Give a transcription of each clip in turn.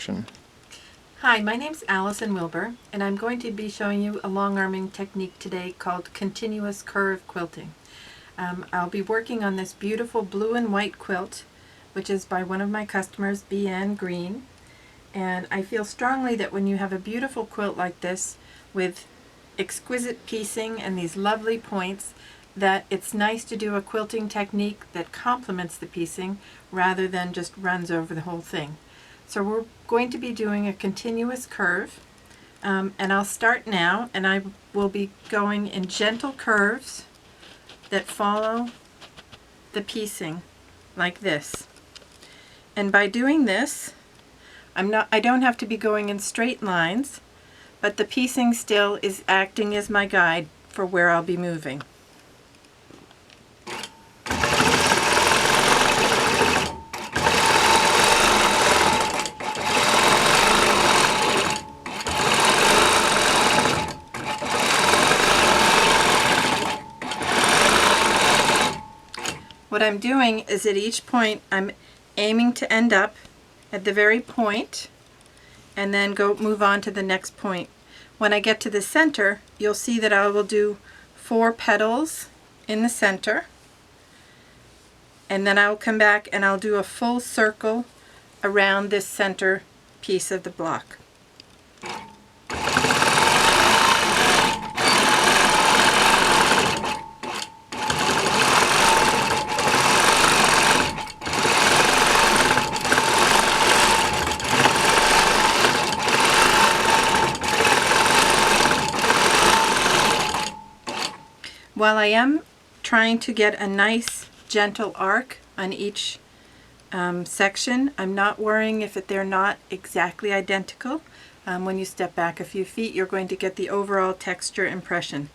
introduction. Hi, my name's Allison Wilbur, and I'm going to be showing you a long arming technique today called continuous curve quilting. I'll be working on this beautiful blue and white quilt, which is by one of my customers, BN Green. And I feel strongly that when you have a beautiful quilt like this with exquisite piecing and these lovely points, that it's nice to do a quilting technique that complements the piecing rather than just runs over the whole thing. So we're going to be doing a continuous curve, and I'll start now, and I will be going in gentle curves that follow the piecing like this. And by doing this, I don't have to be going in straight lines, but the piecing still is acting as my guide for where I'll be moving. What I'm doing is at each point I'm aiming to end up at the very point and then move on to the next point. When I get to the center, you'll see that I will do 4 petals in the center, and then I'll come back and I'll do a full circle around this center piece of the block. While I am trying to get a nice gentle arc on each section, I'm not worrying if they're not exactly identical. When you step back a few feet, you're going to get the overall texture impression.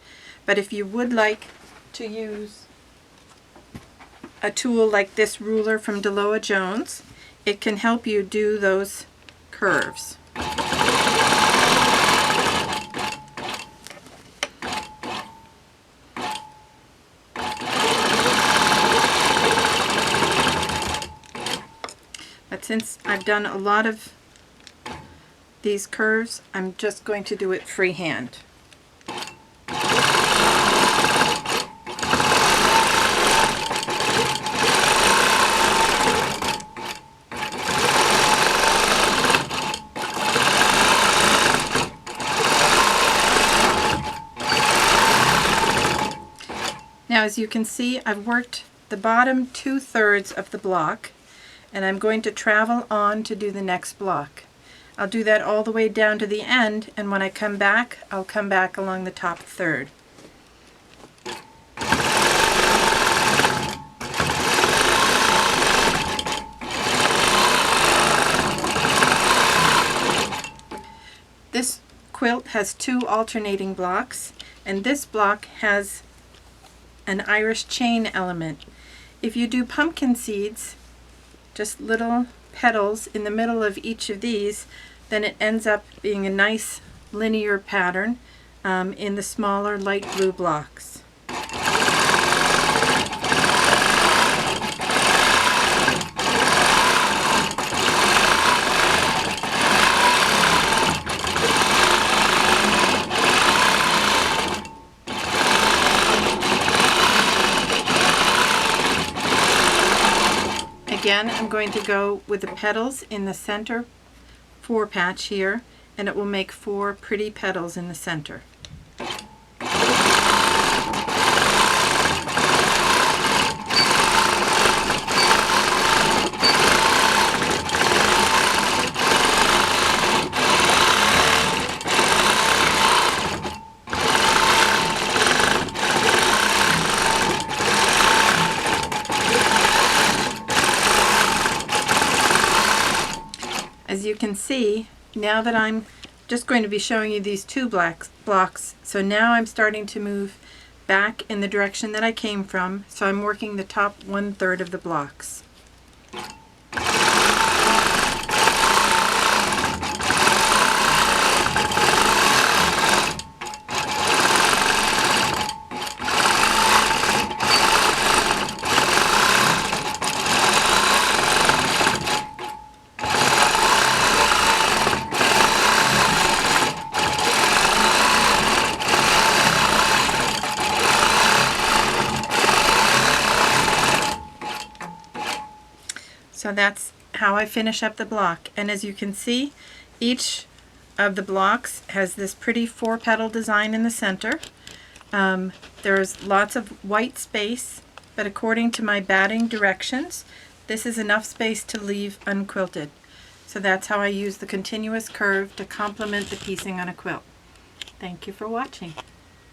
But if you would like to use a tool like this ruler from DeLoa Jones, it can help you do those curves. But since I've done a lot of these curves, I'm just going to do it freehand. Now, as you can see, I've worked the bottom 2/3 of the block, and I'm going to travel on to do the next block. I'll do that all the way down to the end, and when I come back, I'll come back along the top third. This quilt has 2 alternating blocks, and this block has an Irish chain element. If you do pumpkin seeds, just little petals in the middle of each of these, then it ends up being a nice linear pattern in the smaller light blue blocks. Again, I'm going to go with the petals in the center 4 patch here, and it will make 4 pretty petals in the center. As you can see, now that I'm just going to be showing you these 2 blocks, so now I'm starting to move back in the direction that I came from, so I'm working the top 1/3 of the blocks. So that's how I finish up the block. And as you can see, each of the blocks has this pretty 4-petal design in the center. There's lots of white space, but according to my batting directions, this is enough space to leave unquilted. So that's how I use the continuous curve to complement the piecing on a quilt. Thank you for watching.